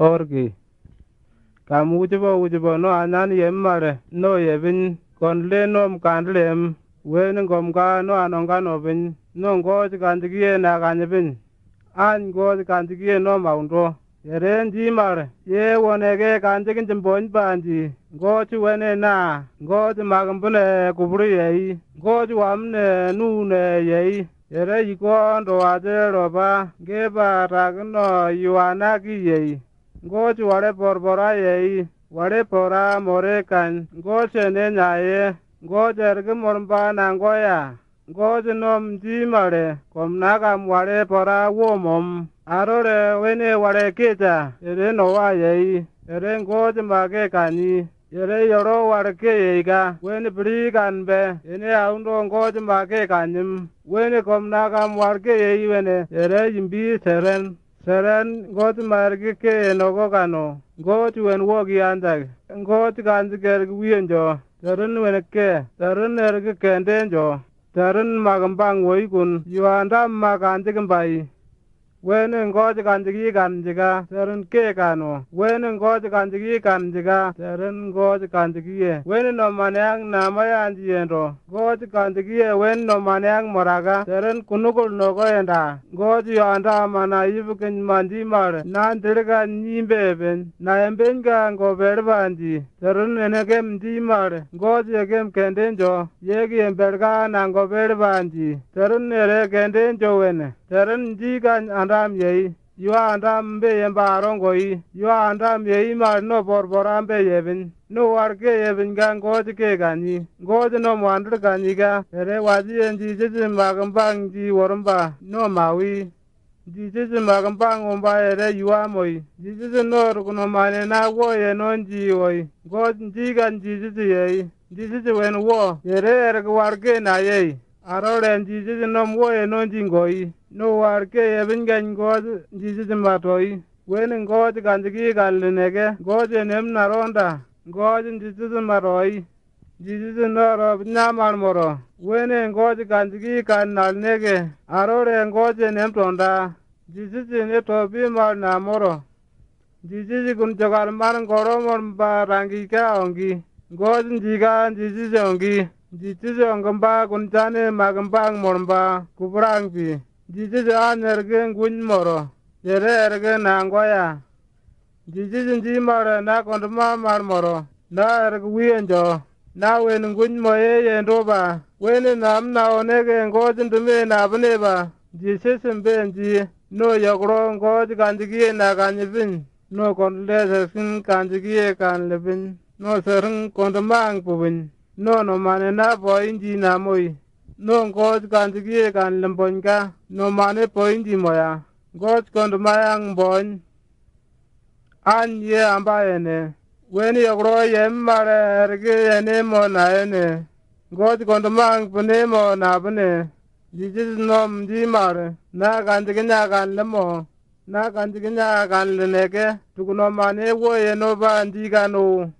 orgi kam wujibo no anan yem mare no yebin kon le nom kandlem wen ngom ka no anonga no bin no ngoj kandigie na kanyebin an ngoj kandigie no maundo yeren ji mare ye wonege kandigin jimbon banji ngoj wene na ngoj magambune kubru yei ngoj wamne nune yei yere yikondo adero ba geba ragno yuana ki yei ngoj ware borbora yei ware pora more kan ngoj ne nyaye ngoj erge morba nangoya ngoj nom ji mare kom nagam ware pora womom arore wene ware keja yere no wa yei yere ngoj mage kani yere yoro ware ke yeiga wene brigan be ene aundo ngoj mage kanim wene kom nagam warke yei wene yere yimbi seren ngoj marge ke nogo kano ngoj wen wogi andag ngoj kandiger wienjo Tarin weneke, tarin erge kendenjo, tarin magambang woikun, yuandam makandikin bai. Wen ngoj kanjigi kanjiga, tarin ke kano. Wen ngoj kanjigi kanjiga, tarin ngoj kanjigi. Wen no manyang namayanji yendo. Ngoj kanjigi wen no manyang moraga, tarin kunukul noko yenda. Ngoj yuanda mana ibukin mandi mare. Nan dirga nyimbe na embenga ngo berbanji. Tarin enegem di mare. Ngoj yegem kendenjo, yegi emberga na ngo berbanji. Tarin ere kendenjo wene. Tarin jigan andam yei, yua andam be yemba arongoi, yua andam yei mar no borboram be yebin, no warke yebin gan ngoj ke gani, ngoj no mwandur gani ga, ere waji enji jiji magambang ji warumba, no mawi, jiji magambang umba ere yua moi, jiji nor kuno mane na wo ye non ji oi, ngoj jigan jiji yei, jiji wen wo, ere warke na yei. Aroren jiji nom wo ye non jingoi, no warke yebin gan ngoj jiji matoi, wen ngoj kanjigi kanlinege, ngoj enem naronda, ngoj jiji maroi, jiji noro nyamar moro, wen ngoj kanjigi kan nalnege, arore ngoj enem tonda, jiji ne tobi mar namoro, jiji kun jogar mar ngoro mon ba rangi ka ongi, ngoj jiga jiji ongi. Jiji ongamba kunjane magambang morba kubrang pi. Jiji anerge ngun moro. Yere erge nangoya. Jiji nji mara na konduma mar moro. Na erge wienjo. Na wen ngun moye yendoba. Wen nam na onege ngoj ndume na abneba. Jiji simbenji. No yogro ngoj kanjigie na kanyibin. No kondlese sin kanjigie kanlebin. No sereng kondumang pubin. No mane na poinji na moi. No ngoj kanjigie kan lemponka. No mane poinji moya. Ngoj kondumayang boin. An ye amba ene. Weni yogro yem mare erge ene mo na ene. Ngoj kondumang pune mo na pune. Jijis nom di mare. Na kanjiginya kan lemo. Na kanjiginya kan leneke. Tukuno mane wo ye no ba nji kano.